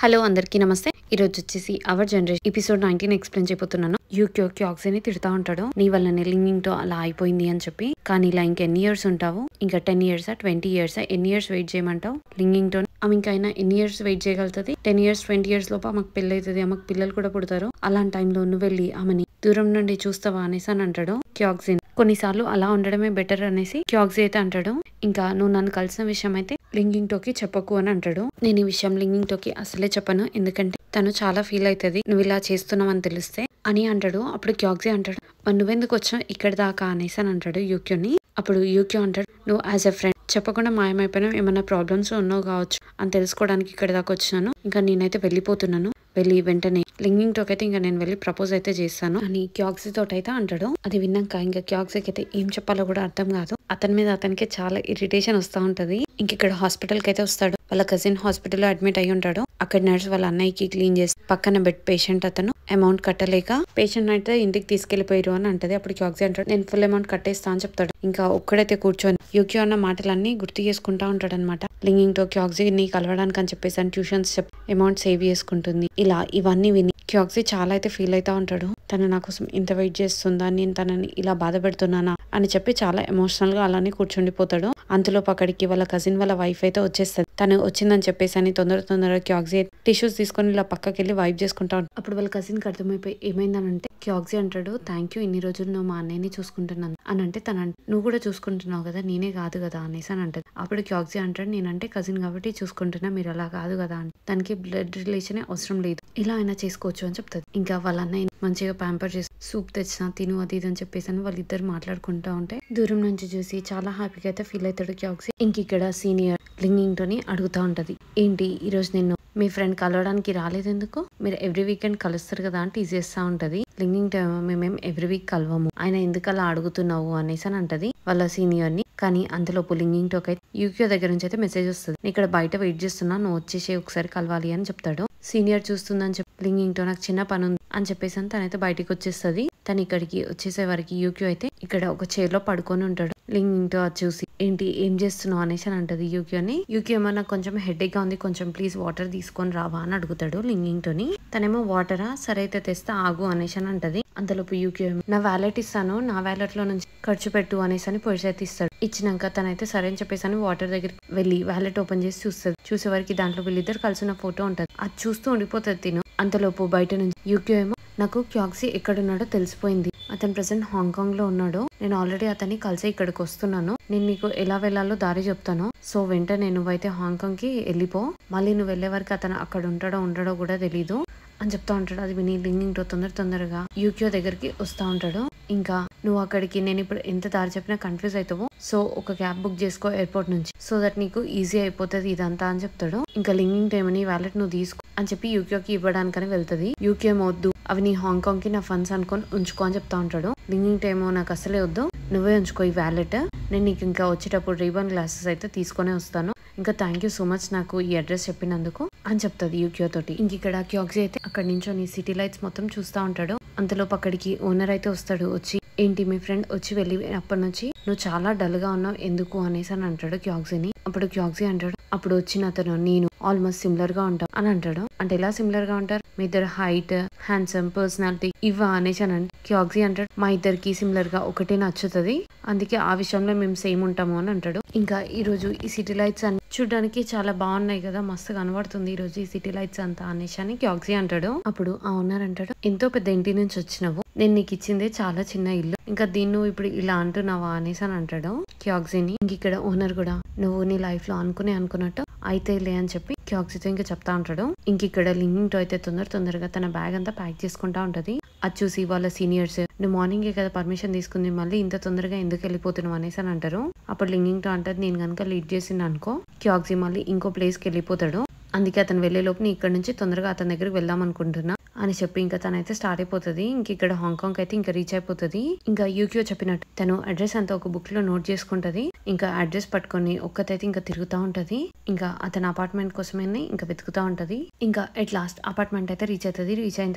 Hello అందరికీ నమస్తే. ఈ రోజు వచ్చేసి అవర్ జనరేషన్ ఎపిసోడ్ 19 ఎక్స్ప్లెయిన్ చేయబోతున్నాను. యూక్యో క్యాక్సీని తిడతా ఉంటాడు, నీ వల్లనే లింగింగ్ తో అలా అయిపోయింది అని చెప్పి. కానీ ఇలా ఇంకెన్ని ఇయర్స్ ఉంటావు, ఇంకా 10 years 20 years ఎన్ని ఇయర్స్ వెయిట్ చేయమంటావు లింగింగ్ తో? ఆమె ఇంకా అయినా ఎన్ని ఇయర్స్ వెయిట్ చేయగలుగుతుంది? 10 years 20 years లోపు ఆమెకు పెళ్లి అవుతుంది, ఆమెకు పిల్లలు కూడా పుడతారు. అలాంటి టైంలో నువ్వు వెళ్ళి ఆమెని దూరం నుండి చూస్తావా అనేసి అని అంటాడు క్యాక్సీని. కొన్నిసార్లు అలా ఉండడమే బెటర్ అనేసి క్యాక్సీ అయితే అంటాడు. ఇంకా నువ్వు నన్ను కలిసిన విషయం అయితే లింగింగ్ టోకి చెప్పకు అని అంటాడు. నేను ఈ విషయం లింగింగ్ టోకి అసలే చెప్పను, ఎందుకంటే తను చాలా ఫీల్ అవుతుంది నువ్వు ఇలా చేస్తున్నావు అని తెలిస్తే అని అంటాడు. అప్పుడు క్యాక్సీ అంటాడు, మరి నువ్వెందుకు వచ్చావు ఇక్కడ దాకా అనేసి అని అంటాడు యూక్యోని. అప్పుడు యూక్యో అంటాడు, నువ్వు యాజ్ ఎ ఫ్రెండ్ చెప్పకుండా మాయమైపోయినా ఏమైనా ప్రాబ్లమ్స్ ఉన్నావు కావచ్చు అని తెలుసుకోవడానికి ఇక్కడ దాకా వచ్చినాను. ఇంకా నేనైతే వెళ్ళిపోతున్నాను, వెళ్ళి వెంటనే లింగింగ్ టోకి అయితే ఇంకా నేను వెళ్ళి ప్రపోజ్ అయితే చేస్తాను అని క్యాక్సీ తోట అయితే అంటాడు. అది విన్నాక ఇంకా క్యాక్సీకి అయితే ఏం చెప్పాలో కూడా అర్థం కాదు. అతని మీద అతనికి చాలా ఇరిటేషన్ వస్తూ ఉంటది. ఇంక ఇక్కడ హాస్పిటల్ కి అయితే వస్తాడు. వాళ్ళ కజిన్ హాస్పిటల్ లో అడ్మిట్ అయ్యి ఉంటాడు. అక్కడ నర్స్ వాళ్ళ అన్నయ్యకి క్లీన్ చేసి పక్కన బెడ్ పేషెంట్ అతను అమౌంట్ కట్టలేక పేషెంట్ అయితే ఇంటికి తీసుకెళ్లిపోయారు అని అంటది. అప్పుడు క్యాక్సీ అంటాడు, నేను ఫుల్ అమౌంట్ కట్టేస్తా అని చెప్తాడు. ఇంకా ఒక్కడైతే కూర్చొని యూక్యో అన్న మాటలన్నీ గుర్తు చేసుకుంటా ఉంటాడు అనమాట. లింగింగ్ తో క్యాక్సీని కలవడానికి అని చెప్పేసి ట్యూషన్స్ అమౌంట్ సేవ్ చేసుకుంటుంది. ఇలా ఇవన్నీ విని క్యాక్సీ చాలా అయితే ఫీల్ అవుతా ఉంటాడు. తను నా కోసం ఇంత వెయిట్ చేస్తుందా, నేను తనని ఇలా బాధ పెడుతున్నానా అని చెప్పి చాలా ఎమోషనల్ గా అలానే కూర్చుండిపోతాడు. అంతలో అక్కడికి వాళ్ళ కజిన్ వాళ్ళ వైఫ్ అయితే వచ్చేస్తుంది. తను వచ్చిందని చెప్పేసి అని తొందరగా క్యాక్సీ టిష్యూస్ తీసుకొని ఇలా పక్కకి వెళ్ళి వైప్ చేసుకుంటా ఉంటాడు. అప్పుడు వాళ్ళ కజిన్ కి అర్థమైపోయి ఏమైందనంటే క్యాక్సీ అంటాడు, థ్యాంక్ యూ ఇన్ని రోజులు నువ్వు మా అన్నయ్యని చూసుకుంటున్నాను అని అంటే తన నువ్వు కూడా చూసుకుంటున్నావు కదా, నేనే కాదు కదా అనేసి అని అంటది. అప్పుడు క్యాక్సీ అంటాడు, నేనంటే కజిన్ కాబట్టి చూసుకుంటున్నా, మీరు అలా కాదు కదా అని, దానికి బ్లడ్ రిలేషన్ అవసరం లేదు, ఇలా అయినా చేసుకోవచ్చు అని చెప్తుంది. ఇంకా వాళ్ళ అన్నయ్య మంచిగా ప్యాంపర్ చేసి సూప్ తెచ్చినా తిను అది ఇది అని చెప్పేసి అని వాళ్ళిద్దరు మాట్లాడుకుంటా ఉంటే దూరం నుంచి చూసి చాలా హ్యాపీగా అయితే ఫీల్ అవుతాడు క్యాక్సీ. ఇంక ఇక్కడ సీనియర్ లింగింగ్ తోని అడుగుతా ఉంటది, ఏంటి ఈ రోజు నిన్ను మీ ఫ్రెండ్ కలవడానికి రాలేదెందుకు, మీరు ఎవ్రీ వీకెండ్ కలుస్తారు కదా అని టీజ్ చేస్తా ఉంటది. లింగింగ్ టైమ్ మేమేం ఎవ్రీ వీక్ కలవము, ఆయన ఎందుకు అలా అడుగుతున్నావు అనేసి అని అంటది వాళ్ళ సీనియర్ ని. కానీ అంతలోపు లింగింగ్ టోక్ అయితే యూక్యో దగ్గర నుంచి అయితే మెసేజ్ వస్తుంది, ఇక్కడ బయట వెయిట్ చేస్తున్నా, నువ్వు వచ్చేసి ఒకసారి కలవాలి అని చెప్తాడు. సీనియర్ చూస్తుందని చెప్పి లింగింగ్ తో నాకు చిన్న పని ఉంది అని చెప్పేసి తనైతే బయటికి వచ్చేస్తుంది. తను ఇక్కడికి వచ్చేసే వరకు యూక్యో అయితే ఇక్కడ ఒక చైర్ లో పడుకొని ఉంటాడు. లింగింగ్ తో అది చూసి ఏంటి ఏం చేస్తున్నావు అనేసి అని అంటది యూక్యోని. యూక్యో ఏమో నాకు కొంచెం హెడేక్ గా ఉంది, కొంచెం ప్లీజ్ వాటర్ తీసుకొని రావా అని అడుగుతాడు లింగింగ్ తోని. తనేమో వాటరా, సరే అయితే తెస్తా ఆగు అనేసి అని అంటది. అంతలోపు యూక్యో నా వ్యాలెట్ ఇస్తాను, నా వ్యాలెట్ లో నుంచి ఖర్చు పెట్టు అనేసి అని పొడిచేతి ఇస్తాడు. ఇచ్చినాక తనైతే సరే అని చెప్పేసి అని వాటర్ దగ్గరికి వెళ్ళి వ్యాలెట్ ఓపెన్ చేసి చూస్తుంది. చూసే వరకు దాంట్లో వీళ్ళిద్దరు కలిసిన ఫోటో ఉంటది. అది చూస్తూ ఉండిపోతుంది తిను. అంతలోపు బయట నుంచి యూక్యో ఏమో నాకు క్యాక్సీ ఎక్కడున్నాడో తెలిసిపోయింది, అతను ప్రెసెంట్ హాంకాంగ్ లో ఉన్నాడు, నేను ఆల్రెడీ అతన్ని కలిసి ఇక్కడికి వస్తున్నాను, నేను నీకు ఎలా వెళ్లాలో దారి చెప్తాను, సో వెంటనే నువ్వైతే హాంకాంగ్ కి వెళ్ళిపో, మళ్ళీ నువ్వు వెళ్లే వరకు అతను అక్కడ ఉండడో కూడా తెలీదు అని చెప్తా ఉంటాడు. అది విని లింగింగ్ తో తొందరగా యూక్యో దగ్గరికి వస్తా ఉంటాడు. ఇంకా నువ్వు అక్కడికి నేను ఇప్పుడు ఎంత దారి చెప్పినా కన్ఫ్యూజ్ అవుతావు, సో ఒక క్యాబ్ బుక్ చేసుకో ఎయిర్పోర్ట్ నుంచి, సో దట్ నీకు ఈజీ అయిపోతుంది ఇదంతా అని చెప్తాడు. ఇంకా లింగింగ్ టైమ్ ని వ్యాలెట్ నువ్వు తీసుకో అని చెప్పి యూక్యోకి ఇవ్వడానికని వెళ్తుంది. యూక్యో వద్దు, అవి నీ హాంకాంగ్ కి నా ఫండ్స్ అనుకొని ఉంచుకో అని చెప్తా ఉంటాడు. లింగింగ్ టైమ్ నాకు అసలే వద్దు, నువ్వే ఉంచుకో ఈ వ్యాలెట్, నేను నీకు ఇంకా వచ్చేటప్పుడు రీబన్ గ్లాసెస్ అయితే తీసుకొని వస్తాను, ఇంకా థ్యాంక్ యూ సో మచ్ నాకు ఈ అడ్రస్ చెప్పినందుకు అని చెప్తుంది యూక్యో తోటి. ఇంక ఇక్కడ క్యాక్సీ అయితే అక్కడి నుంచి సిటీ లైట్స్ మొత్తం చూస్తా ఉంటాడు. అంతలోపు అక్కడికి ఓనర్ అయితే వస్తాడు. వచ్చి ఏంటి మీ ఫ్రెండ్ వచ్చి వెళ్ళి అప్పటి నుంచి నువ్వు చాలా డల్ గా ఉన్నావు ఎందుకు అనేసి అని అంటాడు క్యాక్సీని. అప్పుడు క్యాక్సీ అంటాడు, అప్పుడు వచ్చిన అతను నేను ఆల్మోస్ట్ సిమిలర్ గా ఉంటాం అని అంటాడు. అంటే ఎలా సిమిలర్ గా ఉంటారు, మీ ఇద్దరు హైట్, హ్యాండ్సమ్, పర్సనాలిటీ ఇవా అనేసి అని క్యాక్సీ అంటాడు, మా ఇద్దరికి సిమిలర్ గా ఒకటే నచ్చుతుంది, అందుకే ఆ విషయంలో మేము సేమ్ ఉంటాము అని అంటాడు. ఇంకా ఈ రోజు ఈ సిటీ లైట్స్ అన్ని చూడడానికి చాలా బాగున్నాయి కదా, మస్తు కనబడుతుంది ఈ రోజు ఈ సిటీ లైట్స్ అంతా అనేసి అని క్యాక్సీ అంటాడు. అప్పుడు ఆ ఓనర్ అంటాడు, ఎంతో పెద్ద ఇంటి నుంచి వచ్చినావు, నేను నీకు ఇచ్చిందే చాలా చిన్న ఇల్లు, ఇంకా దీన్ని ఇప్పుడు ఇలా అంటున్నావా అనేసి అని అంటాడు క్యాక్సీని. ఇంక ఇక్కడ ఓనర్ కూడా నువ్వు నీ లైఫ్ లో అనుకున్నట్టు అయితే లే అని చెప్పి క్యాక్సీతో ఇంకా చెప్తా ఉంటాడు. ఇంక ఇక్కడ లింగింగ్ తో అయితే తొందరగా తన బ్యాగ్ అంతా ప్యాక్ చేసుకుంటా ఉంటది. అది చూసి వాళ్ళ సీనియర్స్ నువ్వు మార్నింగే కదా పర్మిషన్ తీసుకుంది, మళ్ళీ ఇంత తొందరగా ఎందుకు వెళ్ళిపోతున్నావు అనేసి అని అంటారు. అప్పుడు లింగింగ్ తో అంటది, నేను కనుక లీడ్ చేసింది అనుకో క్యాక్సీ మళ్ళీ ఇంకో ప్లేస్ కి వెళ్ళిపోతాడు, అందుకే అతను వెళ్లే లోపు నీ ఇక్కడ నుంచి తొందరగా అతని దగ్గరికి వెళ్దాం అనుకుంటున్నా అని చెప్పి ఇంకా తనైతే స్టార్ట్ అయిపోతుంది. ఇంక ఇక్కడ హాంకాంగ్ అయితే ఇంకా రీచ్ అయిపోతుంది. ఇంకా యూక్యో చెప్పినట్టు తను అడ్రస్ అంతా ఒక బుక్ లో నోట్ చేసుకుంటది. ఇంకా అడ్రస్ పట్టుకొని ఒక్కతైతే ఇంకా తిరుగుతా ఉంటది. ఇంకా అతని అపార్ట్మెంట్ కోసమే ఇంకా వెతుకుతా ఉంటది. ఇంకా ఎట్ లాస్ట్ అపార్ట్మెంట్ అయితే రీచ్ అవుతుంది. రీచ్ అయిన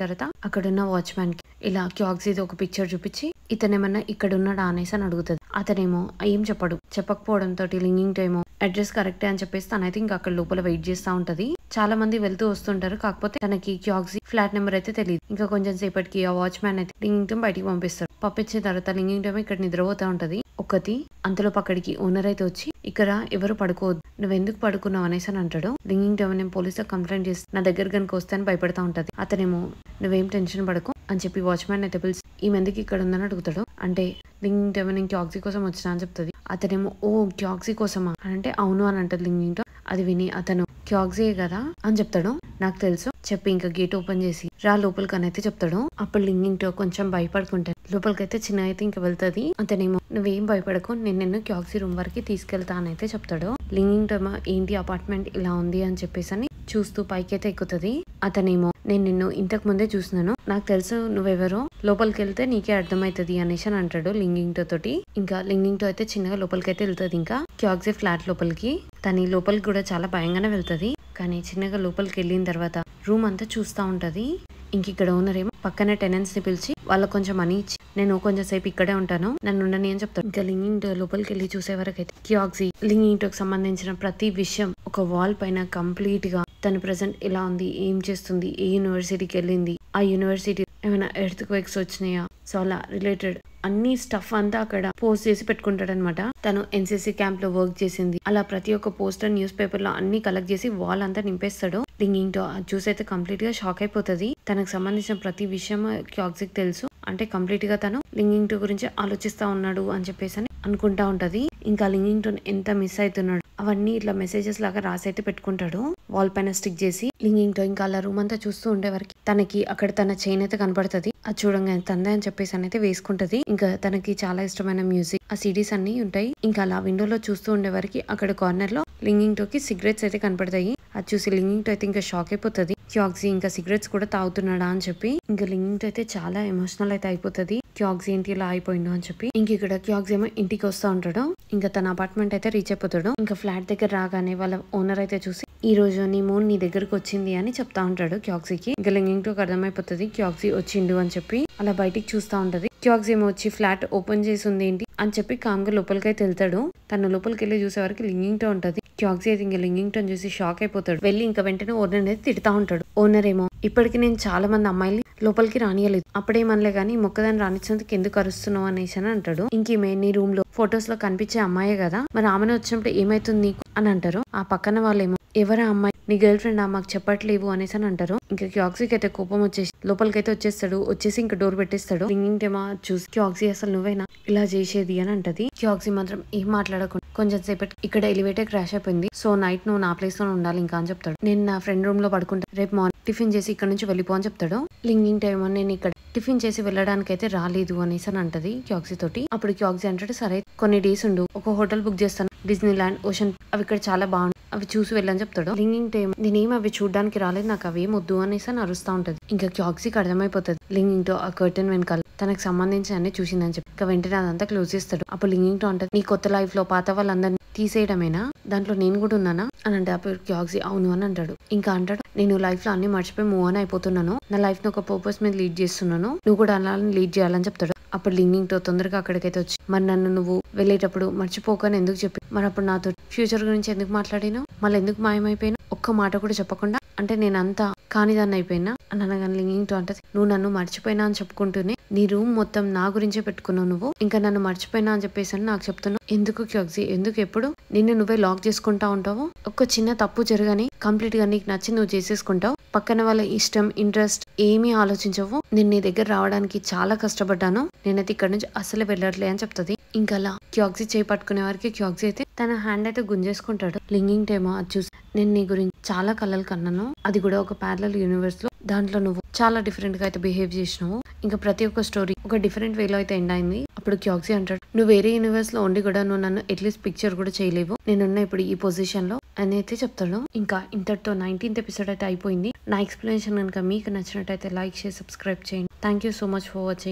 తర్వాత అక్కడున్న వాచ్మ్యాన్ కి ఇలా క్యాక్సీ ఒక పిక్చర్ చూపించి ఇతనేమన్నా ఇక్కడ ఉన్నాడా అనేసి అని అడుగుతుంది. అతనేమో ఏం చెప్పడు. చెప్పకపోవడంతో లింగింగ్ ఏమో అడ్రస్ కరెక్టే అని చెప్పేసి తనైతే ఇంకా అక్కడ లోపల వెయిట్ చేస్తా ఉంటది. చాలా మంది వెళ్తూ వస్తుంటారు. కాకపోతే తనకి క్యాక్సీ ఫ్లాట్ నెంబర్ అయితే తెలియదు. ఇంకా కొంచెం సేపటికి ఆ వాచ్మ్యాన్ అయితే లింగింగ్టన్ బయటికి పంపిస్తాడు. పంపించిన తర్వాత లింగింగ్టన్ ఇక్కడ నిద్రపోతా ఉంటది ఒకటి. అంతలో అక్కడికి ఓనర్ అయితే వచ్చి ఇక్కడ ఎవరు పడుకోవద్దు, నువ్వెందుకు పడుకున్నావు అనేసి అని అంటాడు. లింగింగ్టన్ నేను పోలీసులకు కంప్లైంట్ చేసి నా దగ్గర కనుక వస్తే అని భయపడతా ఉంటది. అతనేమో నువ్వేం టెన్షన్ పడకు అని చెప్పి వాచ్మ్యాన్ అయితే పిలిచి ఈమె ఎందుకు ఇక్కడ ఉందని అడుగుతాడు. అంటే లింగింగ్టన్ నేను క్యాక్సీ కోసం వచ్చినా అని చెప్తుంది. అతనేమో ఓ క్యాక్సీ కోసమా అంటే అవును అని అంటది లింగింగ్టన్. అది విని అతను క్యాక్సీ కదా అని చెప్తాడు. నాకు తెలుసు చెప్పి ఇంకా గేట్ ఓపెన్ చేసి రా లోపలికి అని అయితే చెప్తాడు. అప్పుడు లింగింగ్టన్ కొంచెం భయపడుకుంటాను. లోపలికైతే చిన్న అయితే ఇంకా వెళ్తుంది. అతనేమో నువ్వేం భయపడకు, నేను నిన్ను క్యాక్సీ రూమ్ వరకు తీసుకెళ్తా అని అయితే చెప్తాడు. లింగింగ్టన్ ఏంటి అపార్ట్మెంట్ ఇలా ఉంది అని చెప్పేసి అని చూస్తూ పైకైతే ఎక్కుతుంది. అతనేమో నేను నిన్ను ఇంతకు ముందే చూసినాను, నాకు తెలుసు నువ్వెవరో, లోపలికి వెళ్తే నీకే అర్థమవుతుంది అనేసి అని అంటాడు లింగింగ్టన్ తోటి. ఇంకా లింగింగ్టన్ అయితే చిన్నగా లోపలికి అయితే వెళ్తుంది. ఇంకా క్యాక్సీ ఫ్లాట్ లోపలికి తన లోపలికి కూడా చాలా భయంగానే వెళ్తుంది. కానీ చిన్నగా లోపలికి వెళ్ళిన తర్వాత రూమ్ అంతా చూస్తా ఉంటది. ఇంక ఇక్కడ ఓనర్ ఏమో పక్కన టెనెంట్స్ ని పిలిచి వాళ్ళకి కొంచెం మనీ ఇచ్చి నేను కొంచెం సేపు ఇక్కడే ఉంటాను, నన్ను ఉండని అని చెప్తాను. ఇంకా లింగింగ్టన్ లోపలికి వెళ్ళి చూసే వరకు అయితే క్యాక్సీ లింగింగ్టన్ సంబంధించిన ప్రతి విషయం ఒక వాల్ పైన కంప్లీట్ గా తను ప్రెసెంట్ ఎలా ఉంది, ఏం చేస్తుంది, ఏ యూనివర్సిటీకి వెళ్ళింది, ఆ యూనివర్సిటీ ఏమైనా ఎర్త్ క్వేక్స్ వచ్చినాయా, సో అలా రిలేటెడ్ అన్ని స్టఫ్ అంతా అక్కడ పోస్ట్ చేసి పెట్టుకుంటాడు అనమాట. తను ఎన్సీసీ క్యాంప్ లో వర్క్ చేసింది అలా ప్రతి ఒక్క పోస్టర్ న్యూస్ పేపర్ లో అన్ని కలెక్ట్ చేసి వాల్ అంతా నింపేస్తాడు. లింగింగ్టన్ అది చూసి అయితే కంప్లీట్ గా షాక్ అయిపోతుంది. తనకు సంబంధించిన ప్రతి విషయం క్యాక్సీకి తెలుసు. అంటే కంప్లీట్ గా తను లింగింగ్టన్ గురించి ఆలోచిస్తా ఉన్నాడు అని చెప్పేసి అని అనుకుంటా ఉంటది. ఇంకా లింగింగ్టన్ ఎంత మిస్ అవుతున్నాడు అవన్నీ ఇట్లా మెసేజెస్ లాగా రాసి అయితే పెట్టుకుంటాడు వాల్ పైన స్టిక్ చేసి. లింగింగ్టన్ ఇంకా అలా రూమ్ అంతా చూస్తూ ఉండే వరకు తనకి అక్కడ తన చైన్ అయితే కనపడుతుంది. అది చూడంగా తందే అని చెప్పేసి అయితే వేసుకుంటది. ఇంకా తనకి చాలా ఇష్టమైన మ్యూజిక్ ఆ సిడీస్ అన్ని ఉంటాయి. ఇంకా అలా విండోలో చూస్తూ ఉండే వరకు అక్కడ కార్నర్ లో లింగింగ్టన్ కి సిగరెట్స్ అయితే కనపడతాయి. అది చూసి లింగింగ్టన్ అయితే ఇంకా షాక్ అయిపోతుంది. క్యాక్సీ ఇంకా సిగరెట్స్ కూడా తాగుతున్నాడా అని చెప్పి. ఇంకా లింగింగ్టన్ అయితే చాలా ఎమోషనల్ అయితే అయిపోతుంది. క్యాక్సీ ఏంటి ఇలా అయిపోయిండు అని చెప్పి. ఇంక ఇక్కడ క్యాక్సీ ఏమో ఇంటికి వస్తా ఉంటాడు. ఇంకా తన అపార్ట్మెంట్ అయితే రీచ్ అయిపోతాడు. ఇంకా ఫ్లాట్ దగ్గర రాగానే వాళ్ళ ఓనర్ అయితే చూసి ఈ రోజు నీ మూన్ నీ దగ్గరకు వచ్చింది అని చెప్తా ఉంటాడు క్యాక్సీకి. ఇంకా లింగింగ్టన్ అర్థమైపోతుంది క్యాక్సీ వచ్చిండు అని చెప్పి. అలా బయటికి చూస్తా ఉంటది. క్యాక్సీ ఏమో వచ్చి ఫ్లాట్ ఓపెన్ చేసి ఉంది ఏంటి అని చెప్పి కామ్గా లోపలికైతే వెళ్తాడు. తను లోపలికి వెళ్ళి చూసే వరకు లింగింగ్టన్ ఉంటది. క్యాక్సీ అయితే ఇంకా లింగింగ్టన్ చూసి షాక్ అయిపోతాడు. వెళ్ళి ఇంకా వెంటనే ఓనర్ అనేది తిడతా ఉంటాడు. ఓనర్ ఏమో ఇప్పటికి నేను చాలా మంది అమ్మాయిలు లోపలికి రానియలేదు, అప్పుడేమనలే గానీ మొక్కదాన్ని రానిచ్చినందుకు ఎందుకు అరుస్తున్నావు అనేసి అని అంటాడు. ఇంకేమే నీ రూమ్ లో ఫొటోస్ లో కనిపించే అమ్మాయే కదా, మరి ఆమెను వచ్చినప్పుడు ఏమైతుంది నీకు అని అంటారు. ఆ పక్కన వాళ్ళేమో ఎవరా అమ్మాయి, నీ గర్ల్ ఫ్రెండ్ మాకు చెప్పట్లేవు అనేసి అని అంటారు. ఇంకా క్యాక్సీకి అయితే కోపం వచ్చేసి లోపలికైతే వచ్చేస్తాడు. వచ్చేసి ఇంకా డోర్ పెట్టేస్తాడు. లింగింగ్టన్ చూసి క్యాక్సీ అసలు నువ్వేనా ఇలా చేసేది అని అంటది. క్యాక్సీ మాత్రం ఏం మాట్లాడకుండా కొంచెం సేపటి ఇక్కడ ఎలివేటర్ క్రాష్ అయిపోయింది, సో నైట్ నువ్వు నా ప్లేస్ లో ఉండాలి ఇంకా అని చెప్తాడు. నేను నా ఫ్రెండ్ రూమ్ లో పడుకుంటా, రేపు మార్నింగ్ టిఫిన్ చేసి ఇక్కడ నుంచి వెళ్ళిపో అని చెప్తాడు. లింగింగ్టన్ ఏమో నేను ఇక్కడ టిఫిన్ చేసి వెళ్ళడానికి అయితే రాలేదు అనేసి అని అంటది క్యాక్సీ తోటి. అప్పుడు క్యాక్సీ అంటాడు సరే కొన్ని డేస్ ఉండు, ఒక హోటల్ బుక్ చేస్తాను, డిజ్నీ ల్యాండ్, ఓషన్, అవి ఇక్కడ చాలా బాగుంది, అవి చూసి వెళ్ళని చెప్తాడు. లింగింగ్టన్ నేనేం అవి చూడడానికి రాలేదు, నాకు అవేం వద్దు అనేసి అని అరుస్తా ఉంటది. ఇంకా క్యాక్సీకి అర్థమైపోతుంది లింగింగ్టన్ ఆ కర్టెన్ వెనకాల తనకు సంబంధించి అన్ని చూసిందని చెప్పి. ఇంకా వెంటనే అదంతా క్లోజ్ చేస్తాడు. అప్పుడు లింగింగ్టన్ అంటది నీ కొత్త లైఫ్ లో పాత వాళ్ళందరినీ తీసేయడమేనా, దాంట్లో నేను కూడా ఉన్నానా అని అంటే అప్పుడు క్యాక్సీ అవును అని అంటాడు. ఇంకా అంటాడు నేను లైఫ్ లో అన్ని మర్చిపోయి మూవ్ ఆన్ అయిపోతున్నాను, నా లైఫ్ ని ఒక పర్పస్ మీద లీడ్ చేస్తున్నాను, నువ్వు కూడా అలా లీడ్ చేయాలని చెప్తాడు. అప్పుడు లింగింగ్టన్ తొందరగా అక్కడికైతే వచ్చి మరి నన్ను నువ్వు వెళ్ళేటప్పుడు మర్చిపోకని ఎందుకు చెప్పి, మరి అప్పుడు నాతో ఫ్యూచర్ గురించి ఎందుకు మాట్లాడినావు, మళ్ళీ ఎందుకు మాయమైపోయినా, ఒక్క మాట కూడా చెప్పకుండా, అంటే నేనంతా కానిదాన్ని అయిపోయినా అని అనగానే లింగింగ్టన్ అంటది నువ్వు నన్ను మర్చిపోయినా అని చెప్పుకుంటూనే నీ రూమ్ మొత్తం నా గురించే పెట్టుకున్నావు, నువ్వు ఇంకా నన్ను మర్చిపోయినా అని చెప్పేసి నాకు చెప్తున్నావు, ఎందుకు క్యాక్సీ, ఎందుకు ఎప్పుడు నిన్ను నువ్వే లాక్ చేసుకుంటా ఉంటావు, ఒక చిన్న తప్పు జరగని కంప్లీట్ గా నీకు నచ్చి నువ్వు చేసేసుకుంటావు, పక్కన వాళ్ళ ఇష్టం ఇంట్రెస్ట్ ఏమీ ఆలోచించవు, నేను నీ దగ్గర రావడానికి చాలా కష్టపడ్డాను, నేనైతే ఇక్కడ నుంచి అసలు వెళ్ళట్లే అని చెప్తుంది. ఇంకా అలా క్యాక్సీ చేయి పట్టుకునే వారికి క్యాక్సీ అయితే తన హ్యాండ్ అయితే గుంజేసుకుంటాడు. లింగింగ్టన్ ఏమో అది చూసి నేను నీ గురించి చాలా కలలు కన్నాను, అది కూడా ఒక ప్యారలల్ యూనివర్స్ లో, దాంట్లో నువ్వు చాలా డిఫరెంట్ గా అయితే బిహేవ్ చేసినావు, ఇంకా ప్రతి ఒక్క స్టోరీ ఒక డిఫరెంట్ వేలో అయితే ఎండ్ అయింది. అప్పుడు క్యాక్సీ అంటాడు నువ్వు వేరే యూనివర్స్ లో ఉండి కూడా నువ్వు నన్ను అట్లీస్ట్ పిక్చర్ కూడా చేయలేవు, నేనున్న ఇప్పుడు ఈ పొజిషన్ లో అని అయితే చెప్తాడు. ఇంకా ఇంతటితో 19th ఎపిసోడ్ అయితే అయిపోయింది. నా ఎక్స్ప్లెనేషన్ కనుక మీకు నచ్చినట్టయితే లైక్ చేసి సబ్స్క్రైబ్ చేయండి. Thank you so much for watching.